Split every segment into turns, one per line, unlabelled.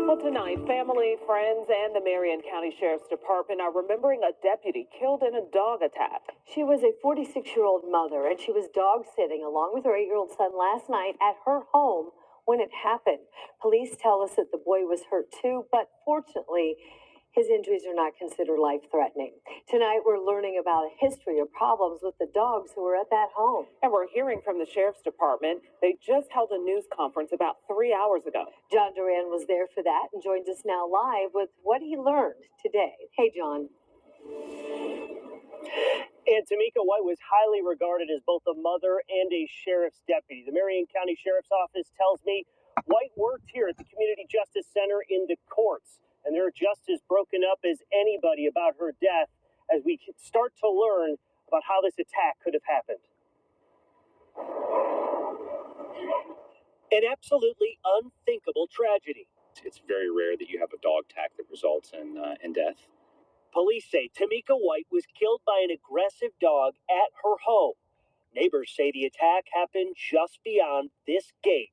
Well, tonight, family, friends, and the Marion County Sheriff's Department are remembering a deputy killed in a dog attack.
She was a 46-year-old mother, and she was dog sitting along with her 8-year-old son last night at her home when it happened. Police tell us that the boy was hurt too, but fortunately, his injuries are not considered life-threatening. Tonight, we're learning about a history of problems with the dogs who were at that home.
And we're hearing from the Sheriff's Department. They just held a news conference about 3 hours ago.
John Duran was there for that and joins us now live with what he learned today. Hey, John.
And Tamika White was highly regarded as both a mother and a sheriff's deputy. The Marion County Sheriff's Office tells me White worked here at the Community Justice Center in the courts, and they're just as broken up as anybody about her death as we start to learn about how this attack could have happened. An absolutely unthinkable tragedy.
It's very rare that you have a dog attack that results in death.
Police say Tamika White was killed by an aggressive dog at her home. Neighbors say the attack happened just beyond this gate.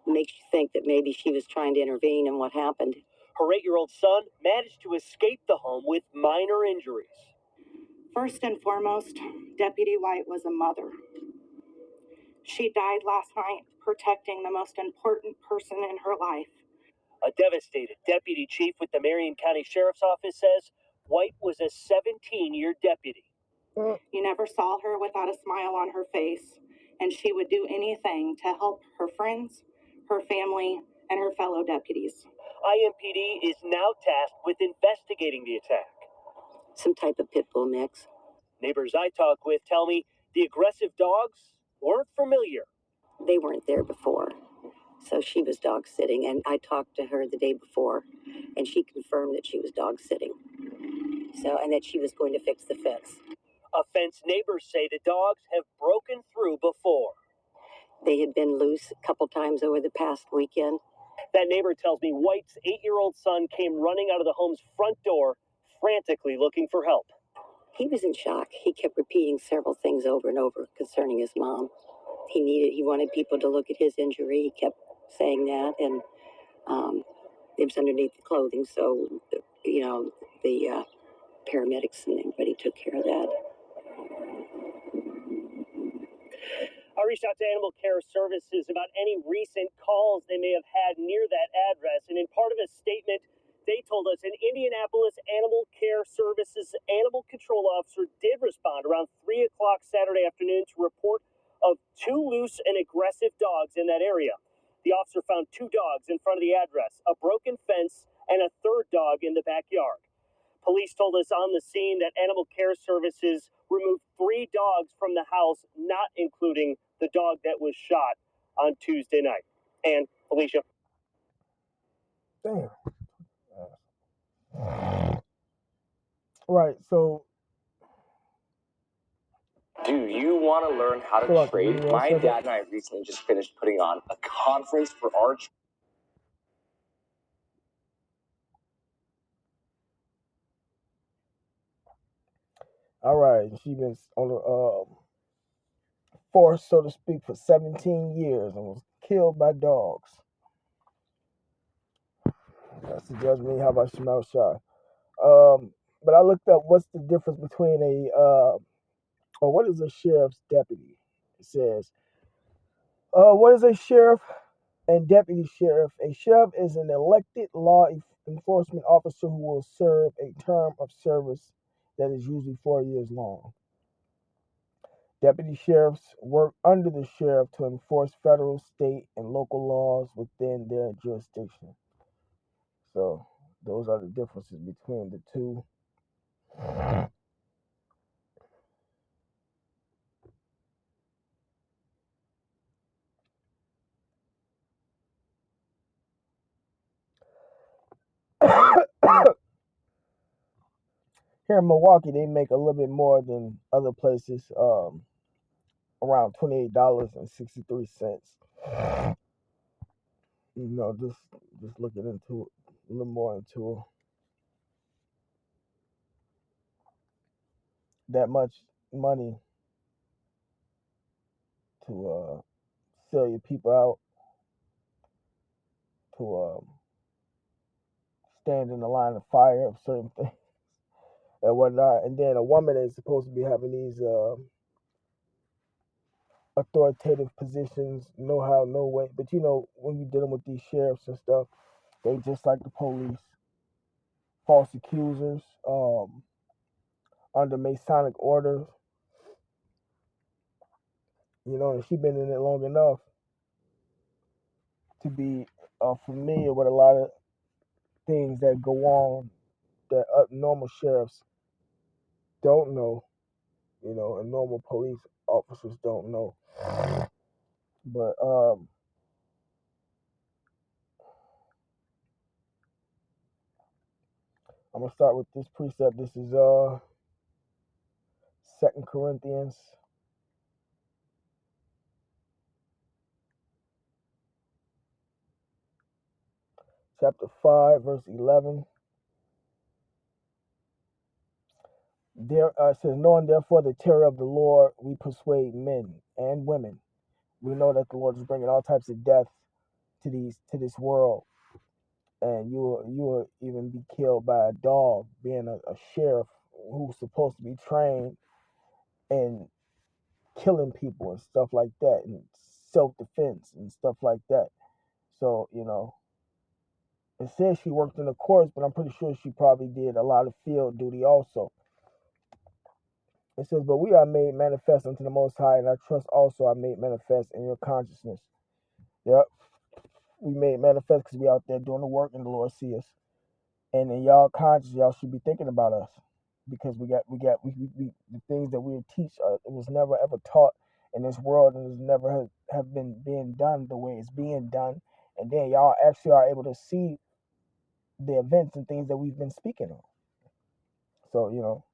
Makes you think that maybe she was trying to intervene in what happened.
Her 8-year-old son managed to escape the home with minor injuries.
First and foremost, Deputy White was a mother. She died last night protecting the most important person in her life.
A devastated deputy chief with the Marion County Sheriff's Office says White was a 17-year deputy.
You never saw her without a smile on her face, and she would do anything to help her friends, her family, and her fellow deputies.
IMPD is now tasked with investigating the attack.
Some type of pit bull mix.
Neighbors I talk with tell me the aggressive dogs weren't familiar.
They weren't there before, so she was dog sitting, and I talked to her the day before, and she confirmed that she was dog sitting. And that she was going to fix the fence.
A fence neighbors say the dogs have broken through before.
They had been loose a couple times over the past weekend.
That neighbor tells me White's 8-year-old son came running out of the home's front door, frantically looking for help.
He was in shock. He kept repeating several things over and over concerning his mom. He wanted people to look at his injury. He kept saying that, and it was underneath the clothing, so, the paramedics and everybody took care of that.
I reached out to Animal Care Services about any recent calls they may have had near that address, and in part of a statement, they told us an Indianapolis Animal Care Services animal control officer did respond around 3 o'clock Saturday afternoon to report of 2 loose and aggressive dogs in that area. The officer found 2 dogs in front of the address, a broken fence, and a 3rd dog in the backyard. Police told us on the scene that Animal Care Services removed 3 dogs from the house, not including the dog that was shot on Tuesday night. And Felicia.
Damn. Right, so
do you want to learn how to trade? My dad and I recently just finished putting on a conference for our.
all right, she's been on the force, so to speak, for 17 years and was killed by dogs. That's the judgment. How about Shamal Shah? But I looked up what's the difference between or what is a sheriff's deputy? It says, what is a sheriff and deputy sheriff? A sheriff is an elected law enforcement officer who will serve a term of service that is usually 4 years long. Deputy sheriffs work under the sheriff to enforce federal, state, and local laws within their jurisdiction. So those are the differences between the two. Here in Milwaukee, they make a little bit more than other places, around $28.63. Just looking into it, a little more into it. That much money to sell your people out to stand in the line of fire of certain things and whatnot. And then a woman is supposed to be having these authoritative positions, no how, no way. But when you're dealing with these sheriffs and stuff, they just like the police, false accusers, under Masonic orders, and she been in it long enough to be familiar with a lot of things that go on that normal sheriffs don't know, and normal police officers don't know. But I'm gonna start with this precept. This is 2 Corinthians chapter 5, verse 11. There says, knowing therefore the terror of the Lord, we persuade men and women. We know that the Lord is bringing all types of death to this world, and you will even be killed by a dog, being a sheriff who's supposed to be trained in killing people and stuff like that, and self-defense and stuff like that. So it says she worked in the courts, but I'm pretty sure she probably did a lot of field duty also. It says, but we are made manifest unto the Most High, and I trust also are made manifest in your consciousness. Yep, we made manifest because we out there doing the work, and the Lord see us. And in y'all conscious, y'all should be thinking about us, because we the things that we teach. It was never ever taught in this world, and it never have been being done the way it's being done. And then y'all actually are able to see the events and things that we've been speaking on. So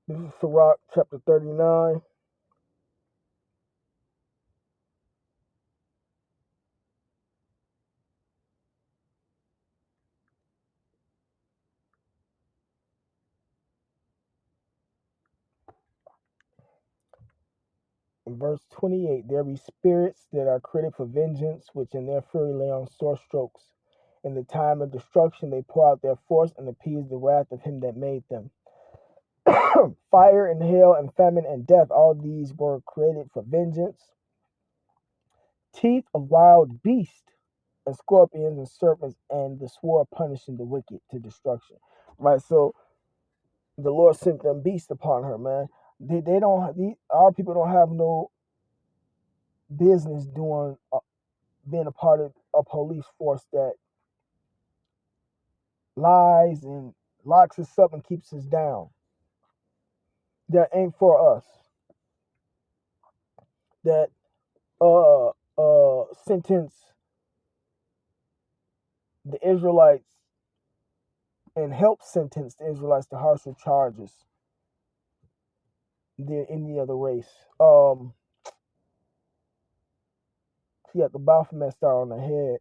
this is Sirach chapter 39. In verse 28, there be spirits that are created for vengeance, which in their fury lay on sore strokes. In the time of destruction, they pour out their force and appease the wrath of him that made them. Fire and hail and famine and death, all these were created for vengeance. Teeth of wild beasts and scorpions and serpents, and the sword punishing the wicked to destruction. Right, so the Lord sent them beasts upon her, man. Our people don't have no business doing being a part of a police force that lies and locks us up and keeps us down. That ain't for us. That sentence the Israelites and help sentence the Israelites to harsher charges than any other race. She had the Baphomet star on her head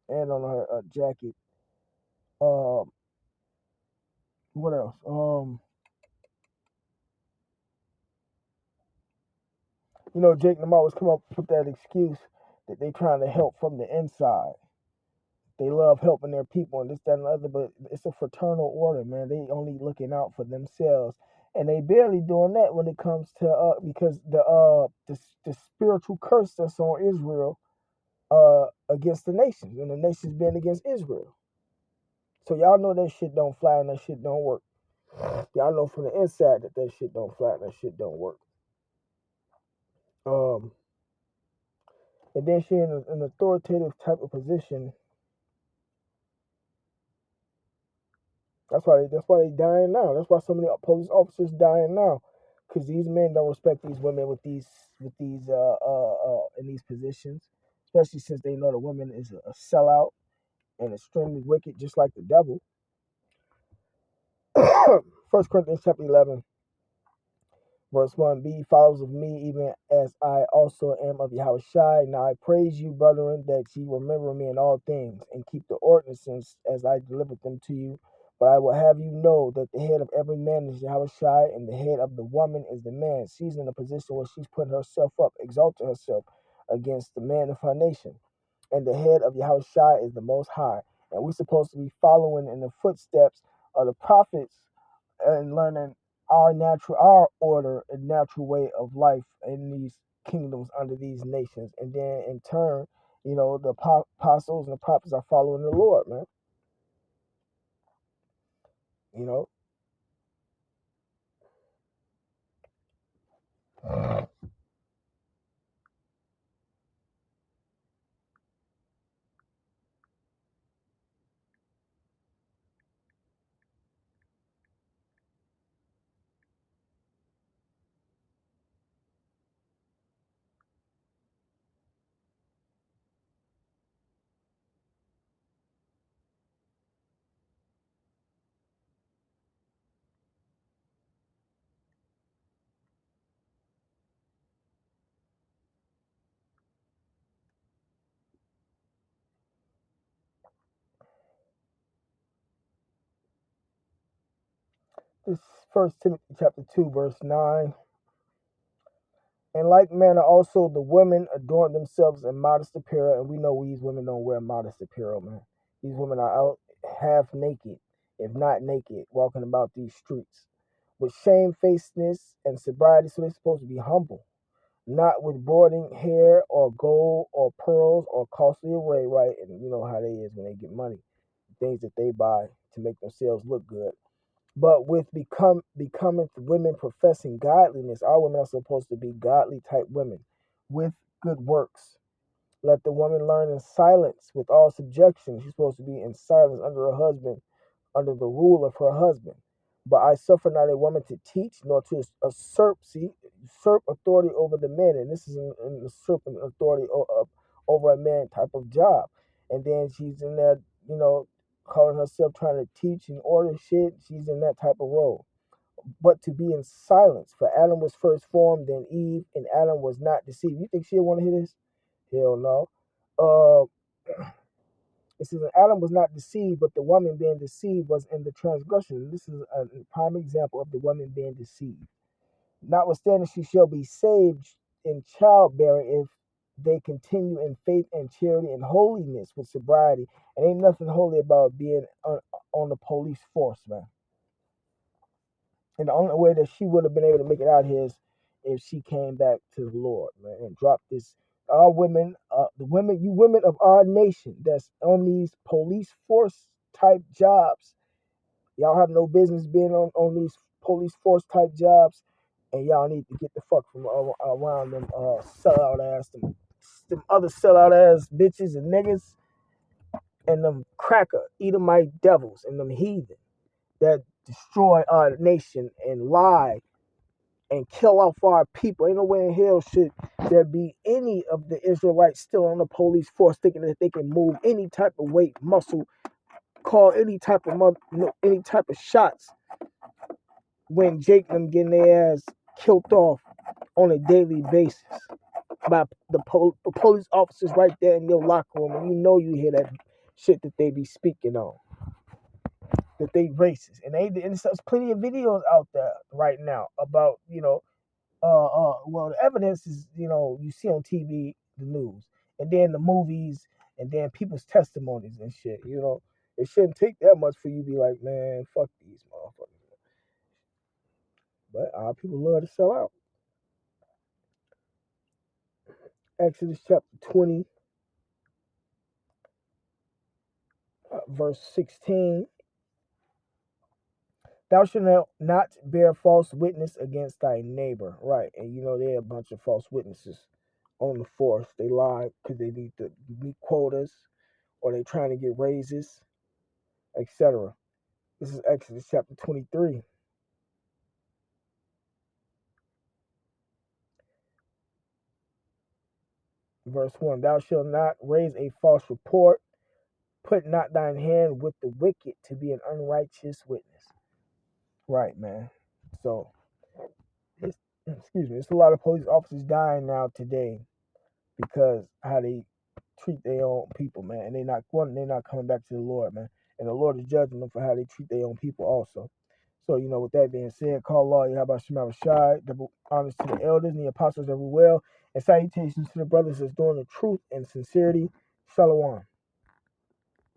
and on her jacket. What else? Jake and them always come up with that excuse that they trying to help from the inside. They love helping their people and this, that, and the other, but it's a fraternal order, man. They only looking out for themselves, and they barely doing that when it comes to because the spiritual curse that's on Israel against the nations, and the nations being against Israel. So y'all know that shit don't fly and that shit don't work. Y'all know from the inside that shit don't fly and that shit don't work. And then she in an authoritative type of position. That's why they dying now. That's why so many police officers dying now, because these men don't respect these women with these in these positions, especially since they know the woman is a sellout and extremely wicked, just like the devil. 1 Corinthians chapter 11, Verse 1, be followers of me, even as I also am of Yahushua. Now I praise you, brethren, that ye remember me in all things, and keep the ordinances as I delivered them to you. But I will have you know that the head of every man is Yahushua, and the head of the woman is the man. She's in a position where she's putting herself up, exalting herself against the man of her nation. And the head of Yahushua is the Most High. And we're supposed to be following in the footsteps of the prophets and learning our order and natural way of life in these kingdoms under these nations, and then in turn, the apostles and the prophets are following the Lord, man. You know, this First Timothy chapter 2 verse 9. In like manner, also the women adorn themselves in modest apparel, and we know these women don't wear modest apparel, man. These women are out half naked, if not naked, walking about these streets with shamefacedness and sobriety. So they're supposed to be humble, not with broiding hair or gold or pearls or costly array, right? And you know how they is when they get money, things that they buy to make themselves look good. But with becoming women professing godliness, our women are supposed to be godly type women with good works. Let the woman learn in silence with all subjection. She's supposed to be in silence under her husband, under the rule of her husband. But I suffer not a woman to teach, nor to usurp authority over the men. And this is an usurping authority over a man type of job. And then she's in there, calling herself trying to teach and order shit. She's in that type of role. But to be in silence. For Adam was first formed, then Eve, and Adam was not deceived. You think she'll want to hear this? Hell no. It says Adam was not deceived, but the woman being deceived was in the transgression. This is a prime example of the woman being deceived. Notwithstanding, she shall be saved in childbearing if they continue in faith and charity and holiness with sobriety. And ain't nothing holy about being on the police force, man. And the only way that she would have been able to make it out here is if she came back to the Lord, man, and dropped this. Our women, you women of our nation that's on these police force type jobs, y'all have no business being on these police force type jobs, and y'all need to get the fuck from around them sellout ass, them other sellout ass bitches and niggas, and them cracker Edomite devils and them heathen that destroy our nation and lie and kill off our people. Ain't no way in hell should there be any of the Israelites still on the police force thinking that they can move any type of weight, muscle, call any type of shots when Jake them getting their ass killed off on a daily basis by the police officers right there in your locker room, and you hear that shit that they be speaking on, that they racist, and there's plenty of videos out there right now about well, the evidence is, you see on TV, the news, and then the movies, and then people's testimonies and shit. It shouldn't take that much for you to be like, man, fuck these motherfuckers. But our people love to sell out. Exodus chapter 20, verse 16. Thou shalt not bear false witness against thy neighbor. Right. And there are a bunch of false witnesses on the force. They lie because they need to meet quotas, or they trying to get raises, etc. This is Exodus chapter 23. Verse 1. Thou shalt not raise a false report. Put not thine hand with the wicked to be an unrighteous witness. Right, man. So excuse me, it's a lot of police officers dying now today because how they treat their own people, man. And they're not coming back to the Lord, man. And the Lord is judging them for how they treat their own people also. So, with that being said, call law, Yahweh Shema Rashai, double honors to the elders and the apostles everywhere, and salutations to the brothers that's doing the truth and sincerity. Shalom.